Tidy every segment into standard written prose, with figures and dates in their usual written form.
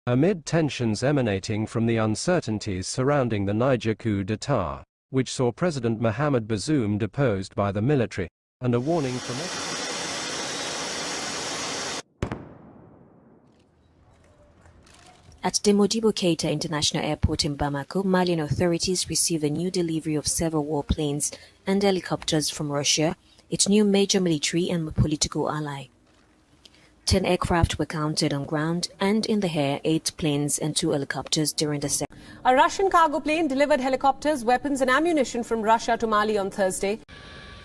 amid tensions emanating from the uncertainties surrounding the Niger coup d'état, which saw President Mohamed Bazoum deposed by the military, and a warning from At the Modibo Keita International Airport in Bamako, Malian authorities received a new delivery of several warplanes and helicopters from Russia, its new major military and political ally. 10 aircraft were counted on ground and in the air, 8 planes and 2 helicopters during the second. A Russian cargo plane delivered helicopters, weapons and ammunition from Russia to Mali on Thursday.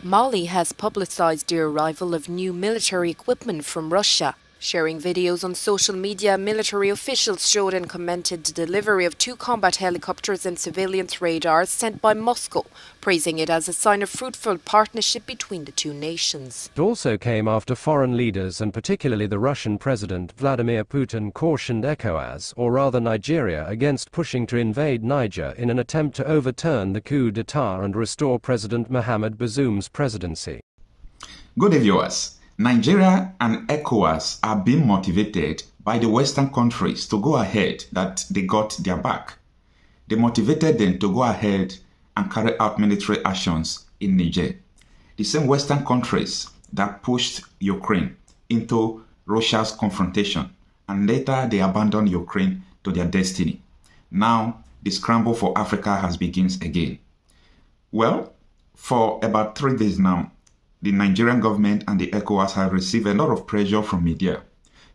Mali has publicized the arrival of new military equipment from Russia. Sharing videos on social media, military officials showed and commented the delivery of 2 combat helicopters and surveillance radars sent by Moscow, praising it as a sign of fruitful partnership between the two nations. It also came after foreign leaders and particularly the Russian President Vladimir Putin cautioned ECOWAS, or rather Nigeria, against pushing to invade Niger in an attempt to overturn the coup d'état and restore President Mohamed Bazoum's presidency. Good day, viewers. Nigeria and ECOWAS are being motivated by the Western countries to go ahead that they got their back. They motivated them to go ahead and carry out military actions in Niger. The same Western countries that pushed Ukraine into Russia's confrontation, and later they abandoned Ukraine to their destiny. Now, the scramble for Africa has begun again. Well, for about 3 days now, the Nigerian government and the ECOWAS have received a lot of pressure from media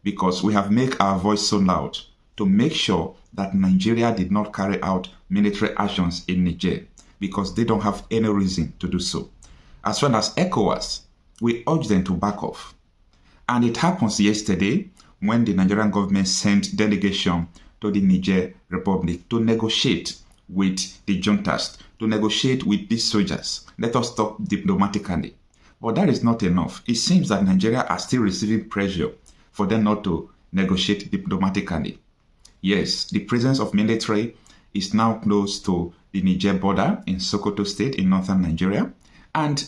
because we have made our voice so loud to make sure that Nigeria did not carry out military actions in Niger because they don't have any reason to do so. As well as ECOWAS, we urge them to back off. And it happens yesterday when the Nigerian government sent delegation to the Niger Republic to negotiate with the juntas, to negotiate with these soldiers. Let us talk diplomatically. But that is not enough. It seems that Nigeria are still receiving pressure for them not to negotiate diplomatically. Yes, the presence of military is now close to the Niger border in Sokoto State in northern Nigeria. And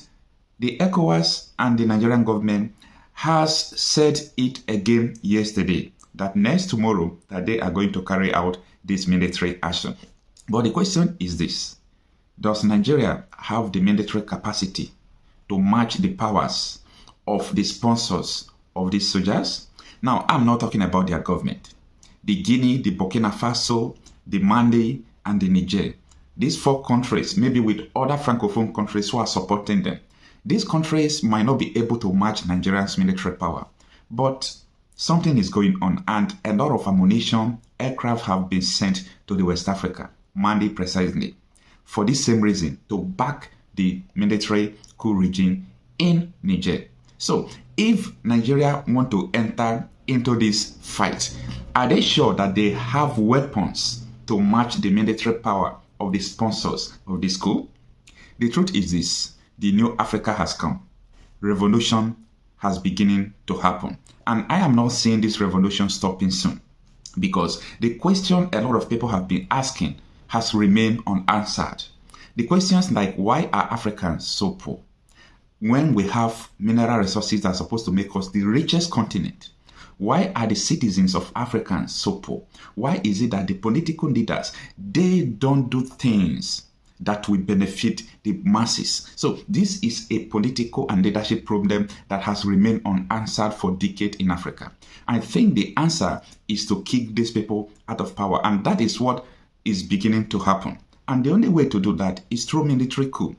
the ECOWAS and the Nigerian government has said it again yesterday that next tomorrow that they are going to carry out this military action. But the question is this: does Nigeria have the military capacity to match the powers of the sponsors of these soldiers? Now, I'm not talking about their government. The Guinea, the Burkina Faso, the Mali, and the Niger. These 4 countries, maybe with other Francophone countries who are supporting them, these countries might not be able to match Nigeria's military power. But something is going on, and a lot of ammunition, aircraft have been sent to the West Africa, Mali precisely, for this same reason, to back the military coup regime in Niger. So, if Nigeria want to enter into this fight, are they sure that they have weapons to match the military power of the sponsors of this coup? The truth is this: the new Africa has come. Revolution has beginning to happen. And I am not seeing this revolution stopping soon, because the question a lot of people have been asking has remained unanswered. The questions like, why are Africans so poor when we have mineral resources that are supposed to make us the richest continent? Why are the citizens of Africans so poor? Why is it that the political leaders, they don't do things that will benefit the masses? So this is a political and leadership problem that has remained unanswered for decades in Africa. I think the answer is to kick these people out of power, and that is what is beginning to happen. And the only way to do that is through military coup.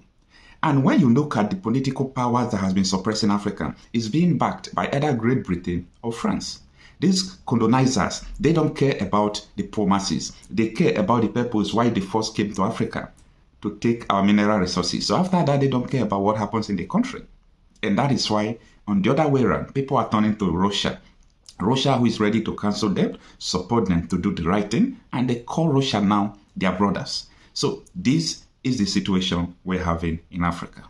And when you look at the political powers that has been suppressing Africa, it's being backed by either Great Britain or France. These colonizers, they don't care about the poor masses. They care about the purpose why they first came to Africa, to take our mineral resources. So after that, they don't care about what happens in the country. And that is why, on the other way around, people are turning to Russia. Russia, who is ready to cancel debt, support them to do the right thing, and they call Russia now their brothers. So this is the situation we're having in Africa.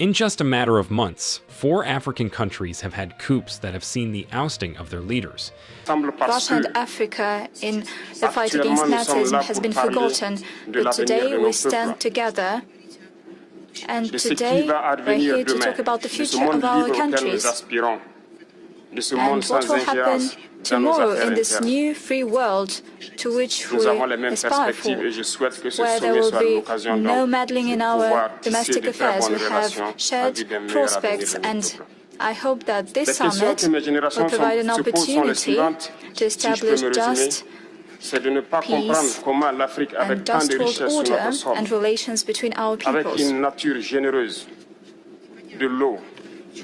In just a matter of months, 4 African countries have had coups that have seen the ousting of their leaders. Russia and Africa in the fight against Nazism has been forgotten, but today we stand together, and today we're here to talk about the future of our countries. and what will happen tomorrow in this new free world to which we aspire for, where there will be no meddling in our domestic affairs. We have shared prospects, and I hope that this summit will provide an opportunity to establish just peace and just world order and relations between our peoples.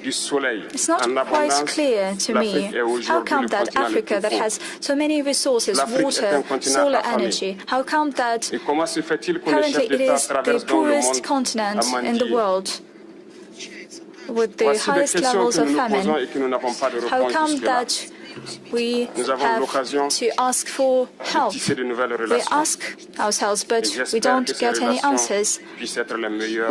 It's not quite clear to me how come that Africa, that has so many resources, water, solar energy, how come that currently it is the poorest continent in the world with the highest levels of famine? How come that we have to ask for help? We ask ourselves, but we don't get any answers. We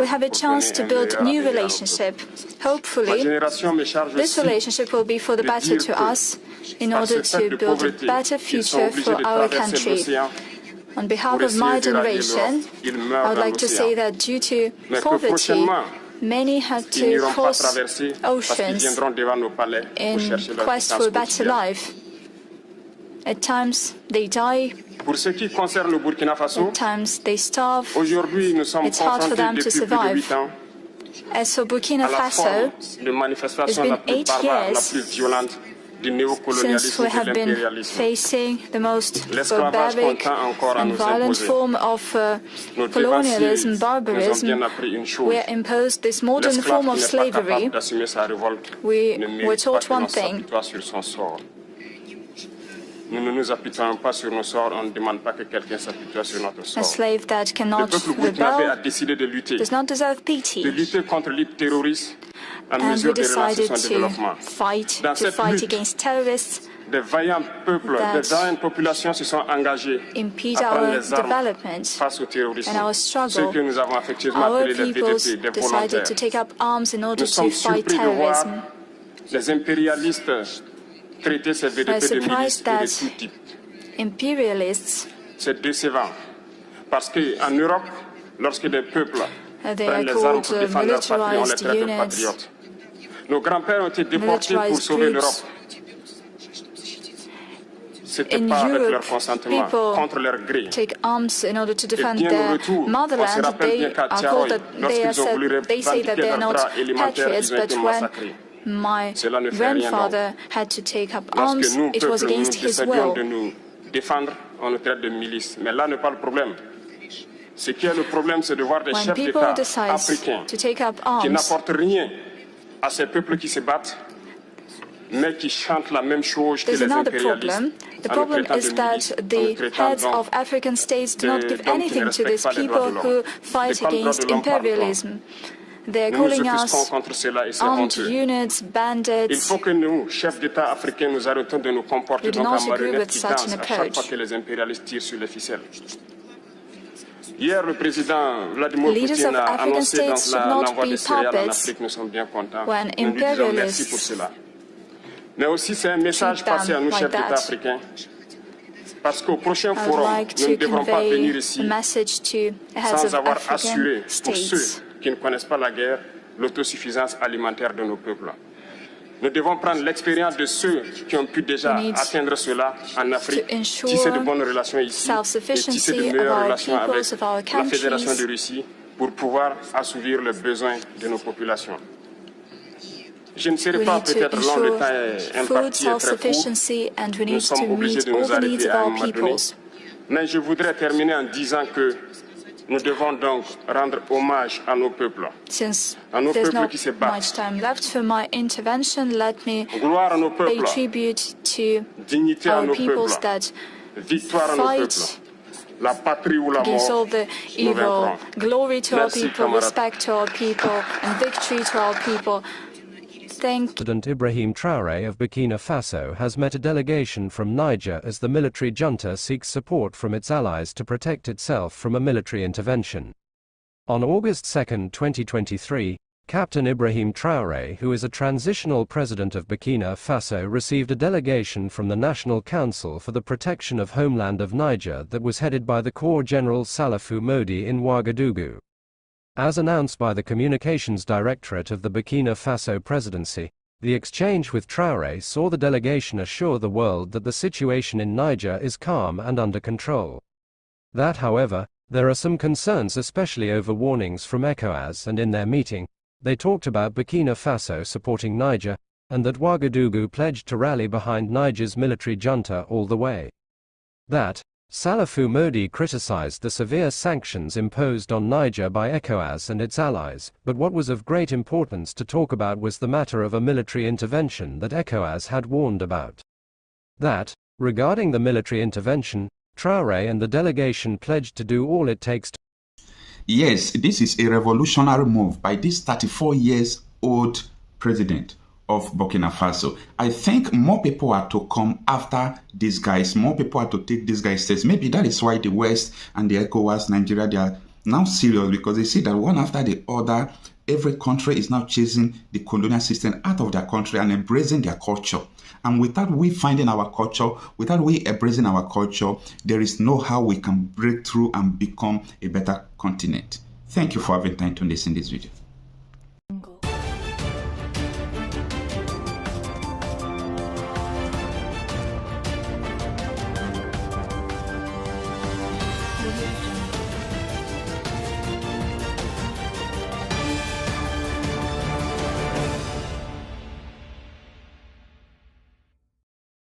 have a chance to build a new relationship. Hopefully, this relationship will be for the better to us in order to build a better future for our country. On behalf of my generation, I would like to say that due to poverty, many had to cross oceans in quest for a better life. At times they die, at times they starve. It's hard for them to survive. As for Burkina Faso, it's been 8 years since we have been facing the most barbaric and violent form of colonialism, barbarism. We are imposed this modern form of slavery. We were taught one thing: a slave that cannot rebel does not deserve pity. And we decided to fight against terrorists that impede our development and our struggle. Our peoples decided to take up arms in order to fight terrorism. I was surprised that imperialists, they are called militarized units, militarized groups. In Europe, people take arms in order to defend their motherland. They are called that they say that they are not patriots, but when my grandfather had to take up arms, it was against his will. When people decide to take up arms, there's another problem. The problem is that the heads of African states do not give anything to these people who fight against imperialism. They are calling us armed units, bandits. We do not agree with such an approach. Leaders of African states should not be puppets when imperialists treat them like that. I would like to convey a message to the heads of African states. Qui ne connaissent pas la guerre, l'autosuffisance alimentaire de nos peuples. Nous devons prendre l'expérience de ceux qui ont pu déjà atteindre cela en Afrique, tisser de bonnes relations ici et tisser de meilleures relations avec la Fédération de Russie pour pouvoir assouvir les besoins de nos populations. Je ne serai pas peut-être long, le temps est imparti et très court. Nous sommes obligés de nous arrêter à un moment donné. Mais je voudrais terminer en disant que nous devons donc rendre hommage à nos peuples, qui se battent. Much time left for my intervention. Let me Gloire à nos pay peuples, tribute to dignité à our nos peoples peuples, that victoire à nos peuples, fight la patrie ou la against all mort. the Nous evil. vaincrons. Glory to our Merci, people, camarades. respect to our people, and victory to our people. Thank President Ibrahim Traoré of Burkina Faso has met a delegation from Niger as the military junta seeks support from its allies to protect itself from a military intervention. On August 2, 2023, Captain Ibrahim Traoré, who is a transitional president of Burkina Faso, received a delegation from the National Council for the Protection of Homeland of Niger that was headed by the Corps General Salifou Modi in Ouagadougou. As announced by the Communications Directorate of the Burkina Faso Presidency, The exchange with Traoré saw the delegation assure the world that the situation in Niger is calm and under control. That, however, there are some concerns, especially over warnings from ECOWAS, and in their meeting, they talked about Burkina Faso supporting Niger, and that Ouagadougou pledged to rally behind Niger's military junta all the way. That, Salifou Modi criticized the severe sanctions imposed on Niger by ECOWAS and its allies, but what was of great importance to talk about was the matter of a military intervention that ECOWAS had warned about. That, regarding the military intervention, Traoré and the delegation pledged to do all it takes to. Yes, this is a revolutionary move by this 34-year-old president of Burkina Faso. I think more people are to come after these guys. More people are to take these guys' steps. Maybe that is why the West and the ECOWAS, Nigeria, they are now serious, because they see that one after the other, every country is now chasing the colonial system out of their country and embracing their culture. And without we finding our culture, without we embracing our culture, there is no how we can break through and become a better continent. Thank you for having time to listen to this video.